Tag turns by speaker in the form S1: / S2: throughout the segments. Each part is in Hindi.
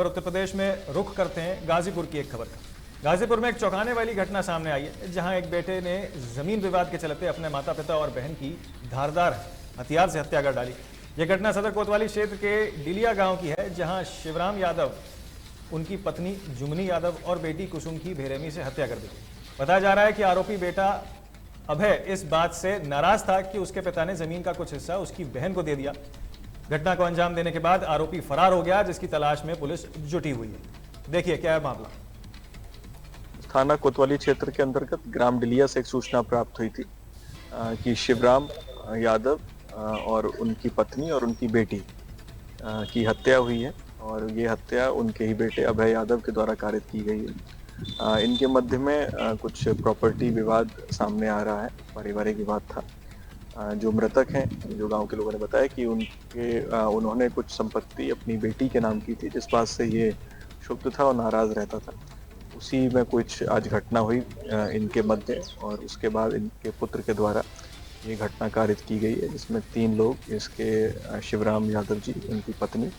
S1: और उत्तर प्रदेश में रुख करते हैं गाजीपुर की एक खबर का। गाजीपुर में एक चौंकाने वाली घटना सामने आई है, जहां एक बेटे ने जमीन विवाद के चलते अपने माता पिता और बहन की धारदार हथियार से हत्या कर डाली। यह घटना सदर कोतवाली क्षेत्र के डिलिया गांव की है, जहां शिवराम यादव, उनकी पत्नी जुमनी यादव और बेटी कुसुम की बेरहमी से हत्या कर दी। बताया जा रहा है कि आरोपी बेटा अभय इस बात से नाराज था कि उसके पिता ने जमीन का कुछ हिस्सा उसकी बहन को दे दिया। घटना को अंजाम देने के बाद आरोपी फरार हो गया, जिसकी तलाश में पुलिस जुटी हुई है। देखिए क्या है मामला।
S2: थाना कोतवाली क्षेत्र के अंतर्गत ग्राम डिलिया से एक सूचना प्राप्त हुई थी कि शिवराम यादव और उनकी पत्नी और उनकी बेटी की हत्या हुई है और ये हत्या उनके ही बेटे अभय यादव के द्वारा कारित की गई है। इनके मध्य में कुछ प्रॉपर्टी विवाद सामने आ रहा है, पारिवारिक विवाद था। जो मृतक हैं, जो गांव के लोगों ने बताया कि उन्होंने कुछ संपत्ति अपनी बेटी के नाम की थी, जिस बात से ये क्षुब्ध था और नाराज रहता था। उसी में कुछ आज घटना हुई इनके मध्य और उसके बाद इनके पुत्र के द्वारा ये घटना कारित की गई है, जिसमें 3 लोग, इसके शिवराम यादव जी, उनकी पत्नी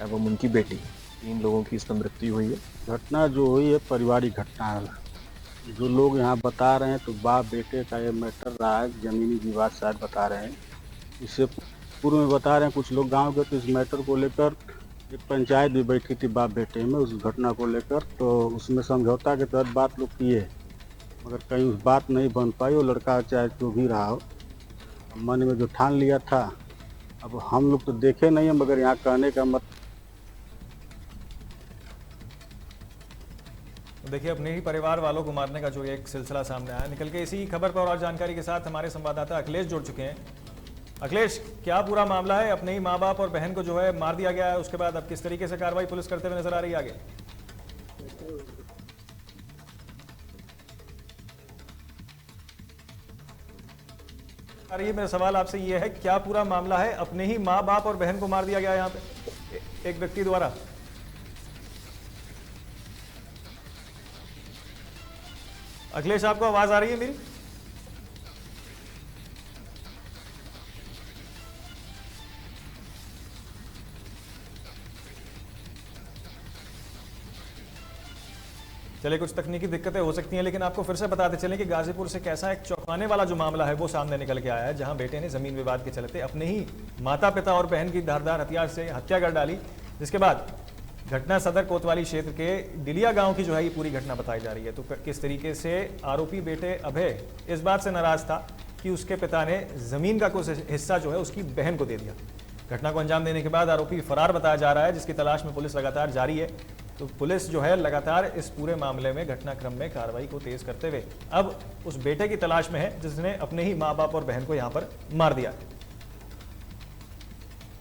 S2: एवं उनकी बेटी, 3 लोगों की इसमें मृत्यु हुई है।
S3: घटना जो हुई है पारिवारिक घटना है। जो लोग यहाँ बता रहे हैं तो बाप बेटे का ये मैटर रहा है, जमीनी विवाद शायद बता रहे हैं। इससे पूर्व में बता रहे हैं कुछ लोग गांव के, तो इस मैटर को लेकर एक पंचायत भी बैठी थी बाप बेटे में उस घटना को लेकर, तो उसमें समझौता के तहत बात लोग किए, मगर कहीं उस बात नहीं बन पाई। वो लड़का चाहे जो भी रहा हो, मन में जो ठान लिया था, अब हम लोग तो देखे नहीं है, मगर यहाँ कहने का मत।
S1: देखिए, अपने ही परिवार वालों को मारने का जो एक सिलसिला सामने आया, निकल के इसी खबर पर और जानकारी के साथ हमारे संवाददाता अखिलेश जुड़ चुके हैं। अखिलेश, क्या पूरा मामला है? अपने ही माँ बाप और बहन को जो है मार दिया गया है, उसके बाद अब किस तरीके से कार्रवाई पुलिस करते हुए नजर आ रही है आगे? अरे मेरा सवाल आपसे ये है, क्या पूरा मामला है? अपने ही माँ बाप और बहन को मार दिया गया है यहाँ पे एक व्यक्ति द्वारा। अखिलेश, आपको आवाज आ रही है मेरी? चलिए, कुछ तकनीकी दिक्कतें हो सकती हैं, लेकिन आपको फिर से बताते चलें कि गाजीपुर से कैसा एक चौंकाने वाला जो मामला है वो सामने निकल के आया है, जहां बेटे ने जमीन विवाद के चलते अपने ही माता पिता और बहन की धारदार हथियार से हत्या कर डाली। जिसके बाद घटना सदर कोतवाली क्षेत्र के डिलिया गांव की जो है ये पूरी घटना बताई जा रही है। तो किस तरीके से आरोपी बेटे अभय इस बात से नाराज था कि उसके पिता ने जमीन का कुछ हिस्सा जो है उसकी बहन को दे दिया। घटना को अंजाम देने के बाद आरोपी फरार बताया जा रहा है, जिसकी तलाश में पुलिस लगातार जारी है। तो पुलिस जो है लगातार इस पूरे मामले में घटनाक्रम में कार्रवाई को तेज करते हुए अब उस बेटे की तलाश में है, जिसने अपने ही माँ बाप और बहन को यहाँ पर मार दिया।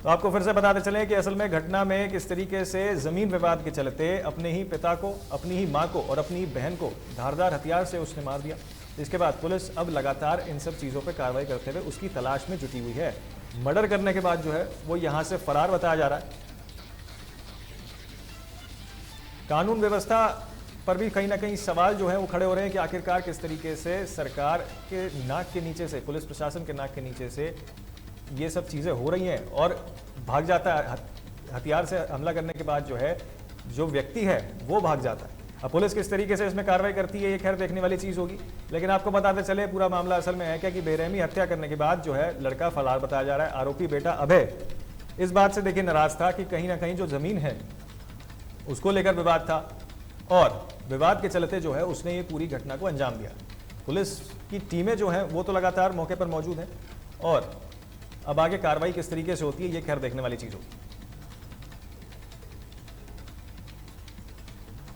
S1: तो आपको फिर से बताते चलें कि असल में घटना में किस तरीके से जमीन विवाद के चलते अपने ही पिता को, अपनी ही मां को और अपनी ही बहन को धारदार हथियार से उसने मार दिया। इसके बाद पुलिस अब लगातार इन सब चीज़ों पर कार्रवाई करते हुए उसकी तलाश में जुटी हुई है। मर्डर करने के बाद जो है वो यहाँ से फरार बताया जा रहा है। कानून व्यवस्था पर भी कहीं ना कहीं सवाल जो है वो खड़े हो रहे हैं कि आखिरकार किस तरीके से सरकार के नाक के नीचे से, पुलिस प्रशासन के नाक के नीचे से ये सब चीज़ें हो रही हैं और भाग जाता है। हथियार से हमला करने के बाद जो है जो व्यक्ति है वो भाग जाता है। अब पुलिस किस तरीके से इसमें कार्रवाई करती है ये खैर देखने वाली चीज़ होगी, लेकिन आपको बताते चले पूरा मामला असल में है क्या कि बेरहमी हत्या करने के बाद जो है लड़का फरार बताया जा रहा है। आरोपी बेटा अभय इस बात से देखिए नाराज था कि कहीं ना कहीं जो ज़मीन है उसको लेकर विवाद था और विवाद के चलते जो है उसने ये पूरी घटना को अंजाम दिया। पुलिस की टीमें जो हैं वो तो लगातार मौके पर मौजूद हैं और अब आगे कार्रवाई किस तरीके से होती है ये खैर देखने वाली चीज होगी।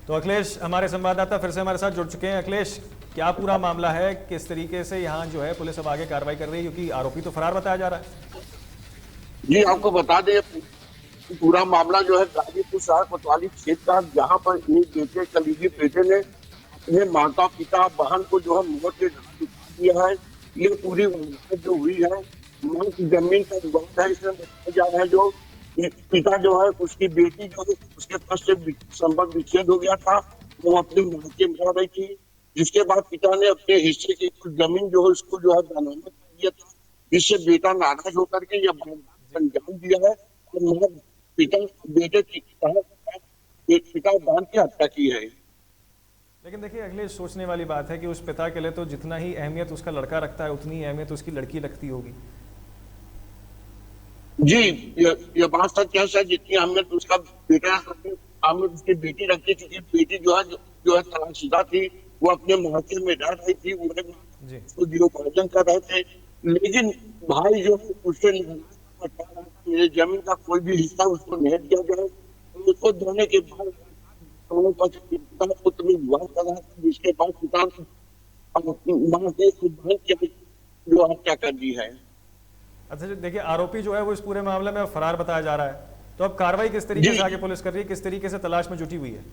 S1: तो अखिलेश, हमारे संवाददाता फिर से हमारे साथ जुड़ चुके हैं। अखिलेश, क्या पूरा मामला है? किस तरीके से यहाँ जो है पुलिस अब आगे कार्रवाई कर रही है, क्योंकि आरोपी तो फरार बताया जा रहा है?
S4: जी, आपको बता दें पूरा मामला जो है गाजीपुर शहर कोतवाली क्षेत्र का, जहाँ पर एक बेटे, कलीगी बेटे ने अपने माता पिता बहन को जो है मौत के घाट उतार दिया है। ये पूरी जो हुई है मां की जमीन का विवाद है। इसमें बताया जा रहा है जो पिता जो है उसकी बेटी जो है उसके पास से संपर्क विच्छेद हो गया था, वो अपनी मां के मर रही थी, जिसके बाद पिता ने अपने हिस्से की कुछ जमीन जो है उसको जो है बरामद कर दिया था, जिससे बेटा नाराज होकर के यह अंजाम दिया है और पिता बेटे की पिता और बहन की हत्या की है।
S1: लेकिन देखिए अगले सोचने वाली बात है कि उस पिता के लिए तो जितना ही अहमियत उसका लड़का रखता है उतनी ही अहमियत उसकी लड़की रखती होगी।
S4: जी, ये बात सच है सर, जितनी अहमियत उसका बेटा अहमियत उसकी बेटी रखती, क्योंकि बेटी जो है तलाकशुदा थी, वो अपने मायके में रह रही थी, वो
S1: जी
S4: उसको जीवोपार्जन कर रहे थे। लेकिन भाई जो है उससे मेरे जमीन का कोई भी हिस्सा उसको नहीं दिया जाए। तो उसको देने के बाद दोनों पक्ष पिता पुत्र में विवाह कर रहा था, जिसके बाद पिता मां के बहन की जो हत्या कर दी है।
S1: अच्छा जी, देखिए आरोपी जो है वो इस पूरे मामले में फरार बताया जा रहा है, तो अब कार्रवाई किस तरीके
S4: जी।
S1: से आगे पुलिस कर रही है, किस तरीके से तलाश में जुटी हुई है?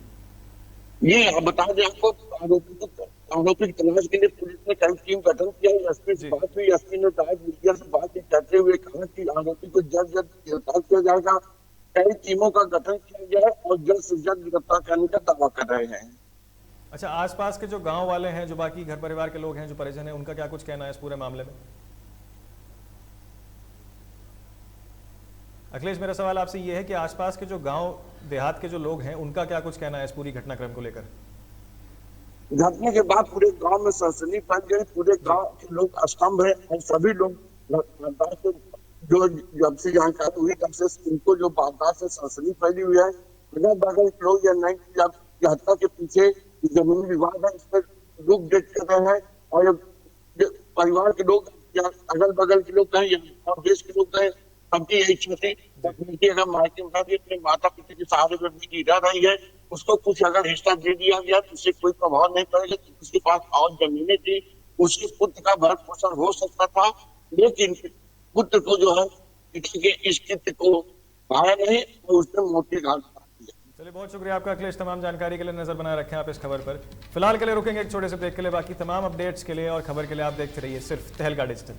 S4: ये आप बता दें आपको, आरोपी की तलाश के लिए पुलिस ने कई टीम गठन किया है। एसपी से
S1: जी
S4: बात हुई, एसपी ने शायद मीडिया से बातचीत करते हुए कहा कि आरोपी को जल्द जल्द गिरफ्तार किया जाएगा। कई टीमों का गठन किया गया है और जल्द से जल्द गिरफ्तार करने का दावा कर रहे हैं।
S1: अच्छा, आसपास के जो गांव वाले हैं, जो बाकी घर परिवार के लोग हैं, जो परिजन हैं, उनका क्या कुछ कहना है इस पूरे मामले में? अखिलेश, मेरा सवाल आपसे ये है कि आसपास के जो गांव देहात के जो लोग हैं उनका क्या कुछ कहना है इस पूरी घटनाक्रम को लेकर?
S4: घटना के बाद पूरे गांव में सनसनी फैल गई, पूरे गांव के लोग अस्तंभ है और सभी लोग वारदात से जो जब से जानकारी हुई तब से उनको जो वारदात से सनसनी फैली हुई है। अगल बगल के लोग या नहीं जब हत्या के पीछे जमीनी विवाद है, इस पर दुख व्यक्त कर रहे हैं। और ये परिवार के लोग या अगल बगल के लोग कहें या देश के लोग कहें, सबकी यही इच्छा थी कि अगर मायके में अपने माता पिता के सहारे में बेटी रह रही है, उसको कुछ अगर हिस्सा दे दिया गया तो उससे कोई प्रभाव नहीं पड़ेगा। उसके पास और जमीनें थी, उसके पुत्र का भरण पोषण हो सकता था, लेकिन पुत्र को जो है पिता के इस कृत्य को पाया नहीं और उसने मौत के घाट उतार दिया।
S1: चलिए, बहुत शुक्रिया आपका अखिलेश, तमाम जानकारी के लिए। नजर बनाए रखें आप इस खबर पर। फिलहाल के लिए रुकेंगे एक छोटे से ब्रेक के लिए, बाकी तमाम अपडेट्स के लिए और खबर के लिए आप देखते रहिए सिर्फ तहलका डिजिटल।